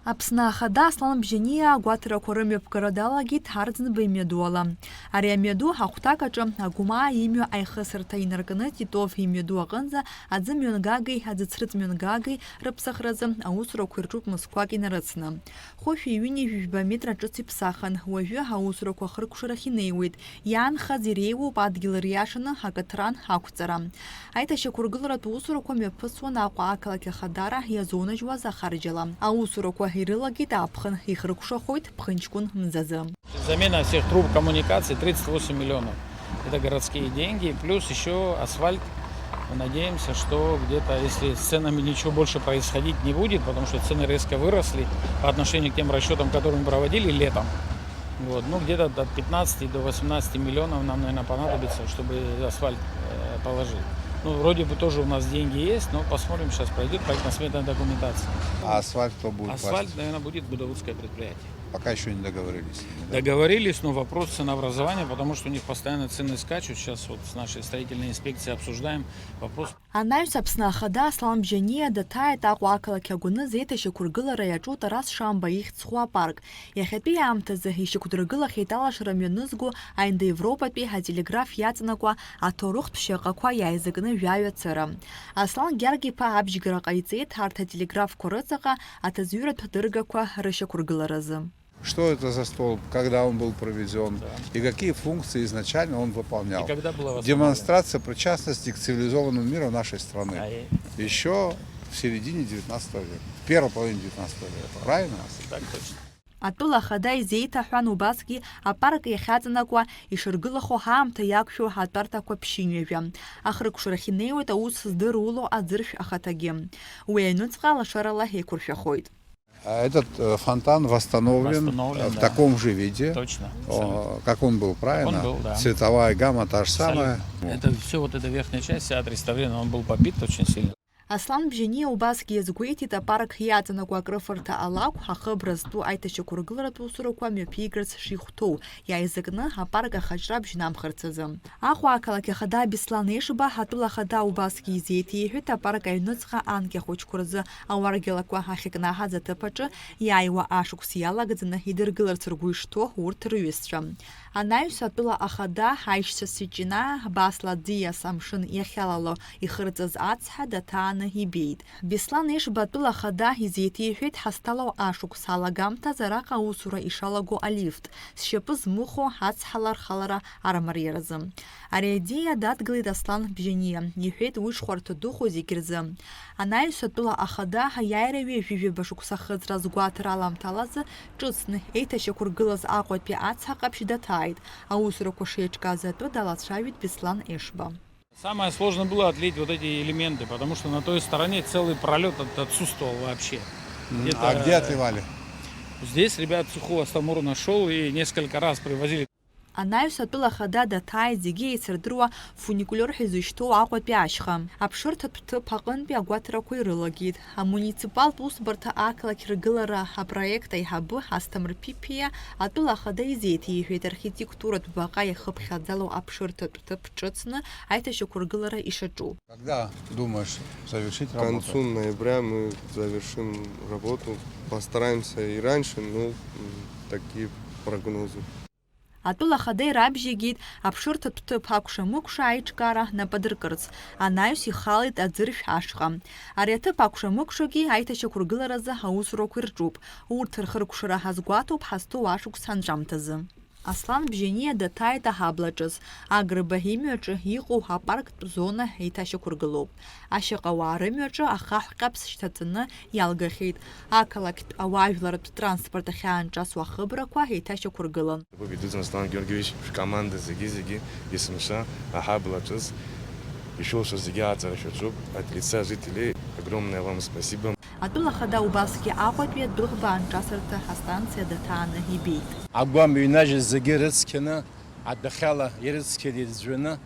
Аԥсны ахада Аслан Бжьаниа агәаҭарақәа рымҩаԥгара далагеит Ҳарӡынба имҩадуала. Ари амҩаду ҳахәҭак аҿы агәмаа имҩа аихысырҭа инаркны Титов имҩаду аҟынӡа аӡымҩангагеи аӡыцрыҵмҩангагеи рыԥсахразы аусурақәа ирҿуп мызқәак инарыцны. Хәышә иҩыни жәба метра ҿыц иԥсахын, уажәы аусурақәа хыркәшарахь инеиуеит. Иаанхаз иреиуоуп адгьыл риашаны акаҭран ҳақәҵара. Аиҭашьақәыргыларатә усурақәа мҩаԥысуан Аҟәа ақалақь ахадара иазунажьуаз ахарџьала. Аусурақәа ирилагеит аԥхын, ихрыкәшахоит ԥхынҷкәын мзазы. Замена всех труб коммуникаций 38 миллионов. Это городские деньги, плюс еще асфальт. Мы надеемся, что где-то, если с ценами ничего больше происходить не будет, потому что цены резко выросли по отношению к тем расчетам, которые мы проводили летом. Вот, ну где-то от 15 до 18 миллионов нам, наверное, понадобится, чтобы асфальт положить. Ну, вроде бы тоже у нас деньги есть, но посмотрим, сейчас пройдет проектно-сметная документация. А асфальт кто будет Асфальт, платить? наверное, будет Будовудское предприятие. Пока еще не договорились. Да? Договорились, но вопрос ценообразования, потому что у них постоянно цены скачут. Сейчас вот с нашей строительной инспекцией обсуждаем вопрос. Анаҩс Аԥсны ахада Аслан Бжьаниа даҭааит Аҟәа ақалақь агәаныз еиҭашьақәыргылара иаҿу Тарас Шамба ихьӡ-хәы апарк. Иахьатәи аамҭазы ишьақәдыргылахьеит алашара мҩанызго аиндаевропатәи ателеграф иаҵанакуа аҭоурыхтә шьаҟақәа иааизакны жәаҩацара. Аслан Гьаргь-иԥа абжьгара ҟаиҵеит арҭ ателеграфқәа рыҵаҟа аҭазҩыратә дыргақәа рышьақәыргыларазы. Что это за столб, когда он был проведен, и какие функции изначально он выполнял. И когда была Демонстрация причастности к цивилизованному миру нашей страны. Еще в середине 19 века, в первой половине 19 века. Правильно? Так точно. Атәыла ахада изеиҭаҳәан убасгьы апарк иахьаҵанакуа ишыргылахо ҳаамҭа иақәшәо ҳатәарҭақәа ԥшьынҩажәа. Ахрыкәшарахь инеиуеит аус здыруло аӡыршә ахаҭагьы. Уи аҩныҵҟа лашарала еиқәыршәахоит. Этот фонтан восстановлен в таком же виде, Точно. как он был, правильно? Он был, да. Цветовая гамма та же самая. Это все, вот эта верхняя часть вся отреставрирована, он был побит очень сильно. Аслан Бжьаниа убасгьы иазгәеиҭеит апарк иаҵанакуа акрыфарҭа алакә ҳахыбра зтәу аиҭашьақәыргыларатә усурақәа мҩаԥигарц шихәҭоу иааизакны апарк ахаҿра бжьнамхарц азы. Аҟәа ақалақь ахада Беслан Ешба атәыла ахада убасгьы изеиҭеиҳәеит апарк аҩныҵҟа анкьа хәыҷқәа рзы ауаргьалақәа ахьыкнаҳаз аҭыԥ аҿы иааиуа ашықәс иалагӡаны идыргыларц ргәы ишҭоу урҭ рҩызцәа. Анаҩс атәыла ахада аишьцәа Сиҷина Басла ӡиас амшын иахьалало ихырҵаз ацҳа даҭааны ибеит. Беслан Ешба атәыла ахада изеиҭеиҳәеит ҳазҭалоу ашықәс алагамҭаз араҟа аусура ишалаго алифт, зшьапы змыхәо ацҳа лархалара армариаразы. Ари аидеиа дадгылеит Аслан Бжьаниа, иҳәеит уи шхәарҭа дыҟоу зегь рзы. Анаҩс атәыла ахада аиааира ҩажәижәаба шықәса хыҵра згәаҭара аламҭалазы ҿыцны еиҭашьақәыргылаз Аҟәатәи ацҳа ҟаԥшь даҭааит. Аусурақәа шеиҿкааз атәы далацәажәеит Беслан Ешба. Самое сложное было отлить вот эти элементы, потому что на той стороне целый пролет отсутствовал вообще. А где отливали? Здесь ребят сухого Астамур нашел и несколько раз привозили. Анаҩс атәыла ахада даҭааит зегьы еицырдыруа фуникулер ҳәа изышьҭоу Аҟәатәи ашьха. Аԥшырҭатә ҭыԥ аҟынтәи агәаҭарақәа ирылагеит. Амуниципалтә усбарҭа ақалақь ргылара апроект аиҳабы Асҭамыр Ԥиԥиа атәыла ахада изеиҭеиҳәеит архитектуратә баҟа иахыԥхьаӡало аԥшырҭатә ҭыԥ ҿыцны аиҭашьақәыргылара ишаҿу. Когда думаешь завершить К работу? концу ноября мы завершим работу. Постараемся и раньше, но такие прогнозы. Атәыла ахада ирабжьагеит аԥшырҭатә ҭыԥ акәша-мыкәша аиҿкаара нападыркырц. Анаҩс ихалеит аӡыршә ашҟа. Ари аҭыԥ акәша-мыкәшагьы аиҭашьақәыргыларазы аусурақәа ирҿуп. Урҭ рхыркәшара ҳазгәаҭоуп ҳазҭоу ашықәс анҵәамҭазы. Аслан Бжьаниа даҭааит аҳаблаҿыз. Агрба имҩаҿы иҟоу апарктә зона еиҭашьақәыргылоуп. Ашьаҟауаа рымҩаҿы ахаҳә ҟьаԥс шьҭаҵаны иалгахьеит. Ақалақьтә ауаажәларатә транспорт ахьаанҿасуа ахыбрақәа еиҭашьақәыргылан. Победитель Аслан Георгиевич, команда зиги, Исмша, Ахаблачыз, еще что зиги Ацарашучук, от лица жителей огромное вам спасибо. Атәыла ахада убасгьы Аҟәатәи адәыӷба анҿасырҭа астанциа даҭааны ибеит. Агәам иҩнажьыз зегьы рыцқьаны, адәахьала ирыцқьаны иӡәӡәаны,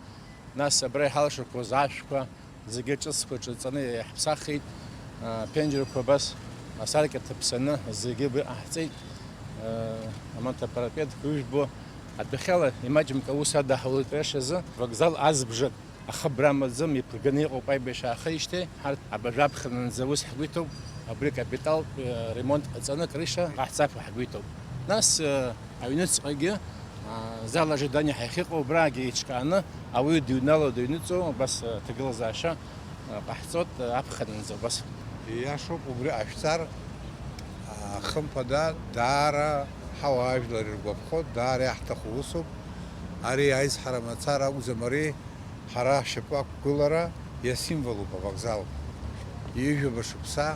нас абра иҳалшақәоз ашәқәа зегьы ҿыцқәа ҿыҵаны иаҳԥсахит, ԥенџьырқәа абас асаркьа ҭаԥсаны зегьы ыҟаҳҵеит, амонтапарапетқәа ҩжәбо, адәахьала имаҷымкәа ус адаҳауеит рышазы, вокзал азбжак ахыбра амаӡам иԥырганы иҟоуп аибашьра аахижьҭеи, ҳарҭ абажә аԥхьананӡа ус ҳгәиҭоуп, абри капитал ремонт ҟаҵаны крыша ҟаҳҵап ҳәа ҳгәеиҭоуп. Нас аҩныҵҟагьы зала ожидание ҳахьыҟоу абраагьы еиҿкааны ауаҩы дыҩнало дыҩныҵуа убас ҭагылазаашьа ҟаҳҵоит аԥхьананӡа убас. Ииашоуп, убри ажәҵар хымԥада даара ҳауаажәлар иргәаԥхо, даара иаҳҭаху усуп. Ари аизҳара мацара акәӡам, ари ҳара ҳшьапы ақәгылара иасимволуп авокзал. Ижәаба шықәса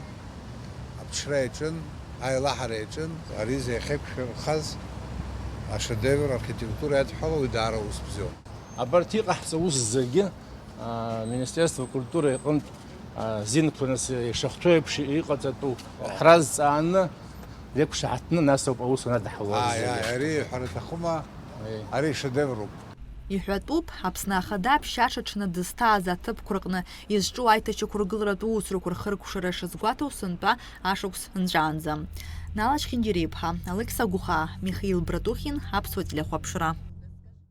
аԥҽра иаҿын, аилаҳара иаҿын, ари зеихьеиқәшәырхаз ашедевр архитектура иадҳәало уи даара ус бзиоуп. Абарҭ иҟаҳҵо ус зегьы Министерство культура иҟынтә зинқәа нас ишахәҭоу еиԥш иҟаҵатәу ҳразҵааны иқәшаҳаҭны нас ауп аус анадаҳауа. Ари ҳәара иҭахума, ари шедевруп. Иҳәатәуп, Аԥсны Ахада ԥшьашаҽны дызҭааз аҭыԥқәа рҟны изҿу аиҭашьақәыргыларатә усурақәа рхыркәшара шазгәаҭоу сынтәа ашықәс нҵәаанӡа. Нала Шьхьынџьариа-иԥҳа, Алықьса Гәыхаа, Михаил Братухин, Аԥсуа телехәаԥшра.